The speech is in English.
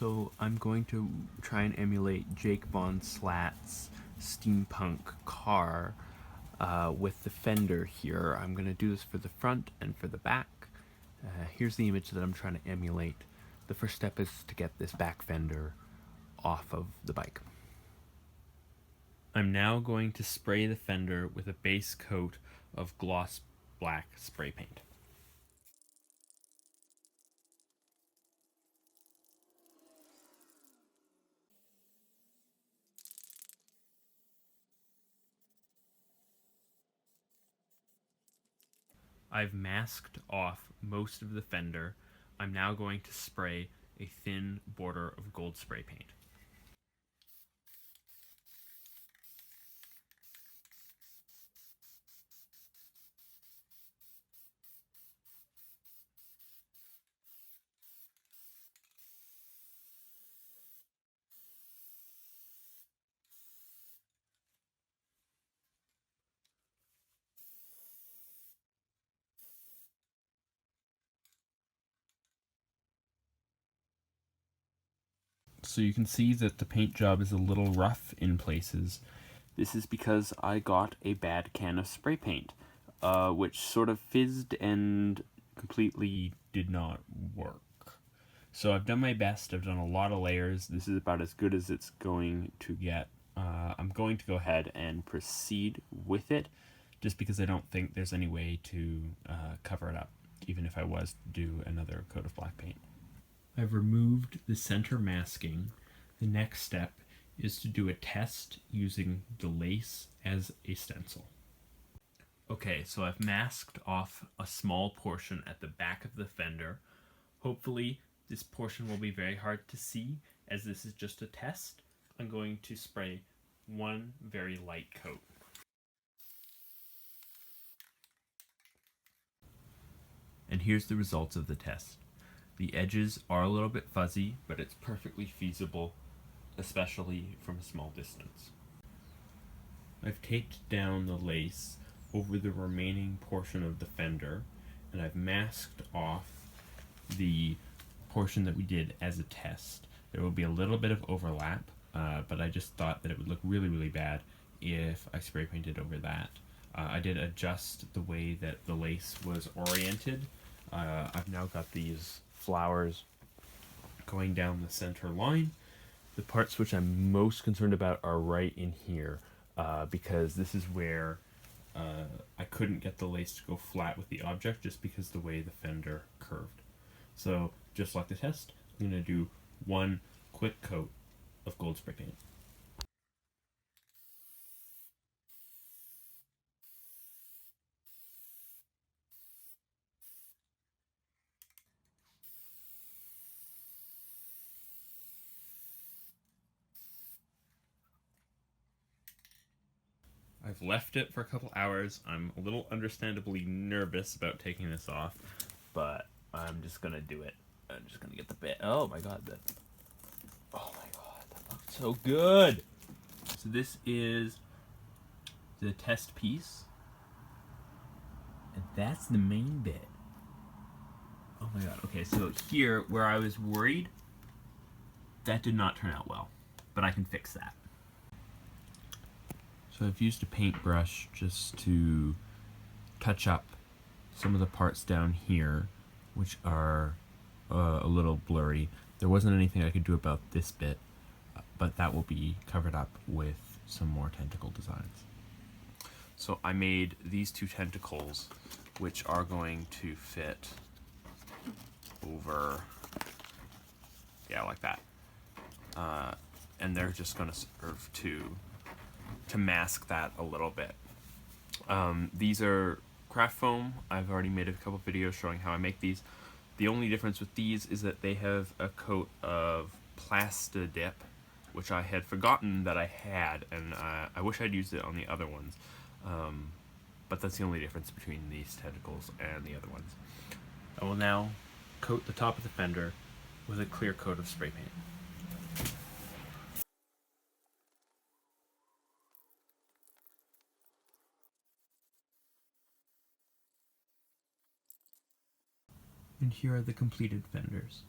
So I'm going to try and emulate Jake Von Slat's steampunk car with the fender here. I'm going to do this for the front and for the back. Here's the image that I'm trying to emulate. The first step is to get this back fender off of the bike. I'm now going to spray the fender with a base coat of gloss black spray paint. I've masked off most of the fender. I'm now going to spray a thin border of gold spray paint. So you can see that the paint job is a little rough in places. This is because I got a bad can of spray paint, which sort of fizzed and completely did not work. So I've done my best. I've done a lot of layers. This is about as good as it's going to get. I'm going to go ahead and proceed with it, just because I don't think there's any way to cover it up, even if I was to do another coat of black paint. I've removed the center masking. The next step is to do a test using the lace as a stencil. Okay, so I've masked off a small portion at the back of the fender. Hopefully this portion will be very hard to see, as this is just a test. I'm going to spray one very light coat. And here's the results of the test. The edges are a little bit fuzzy, but it's perfectly feasible, especially from a small distance. I've taped down the lace over the remaining portion of the fender, and I've masked off the portion that we did as a test. There will be a little bit of overlap, but I just thought that it would look really, really bad if I spray painted over that. I did adjust the way that the lace was oriented. I've now got these flowers going down the center line. The parts which I'm most concerned about are right in here, because this is where I couldn't get the lace to go flat with the object just because the way the fender curved. So just like the test, I'm going to do one quick coat of gold spray paint. I've left it for a couple hours. I'm a little understandably nervous about taking this off, but I'm just gonna do it. I'm just gonna get the bit. Oh my god, that looks so good. So this is the test piece, and that's the main bit. Oh my god. Okay, so here where I was worried, that did not turn out well, but I can fix that. So I've used a paintbrush just to touch up some of the parts down here, which are a little blurry. There wasn't anything I could do about this bit, but that will be covered up with some more tentacle designs. So I made these two tentacles, which are going to fit over, yeah, like that. And they're just going to serve to mask that a little bit. These are craft foam. I've already made a couple videos showing how I make these. The only difference with these is that they have a coat of Plasta Dip, which I had forgotten that I had, and I wish I'd used it on the other ones. But that's the only difference between these tentacles and the other ones. I will now coat the top of the fender with a clear coat of spray paint. And here are the completed fenders.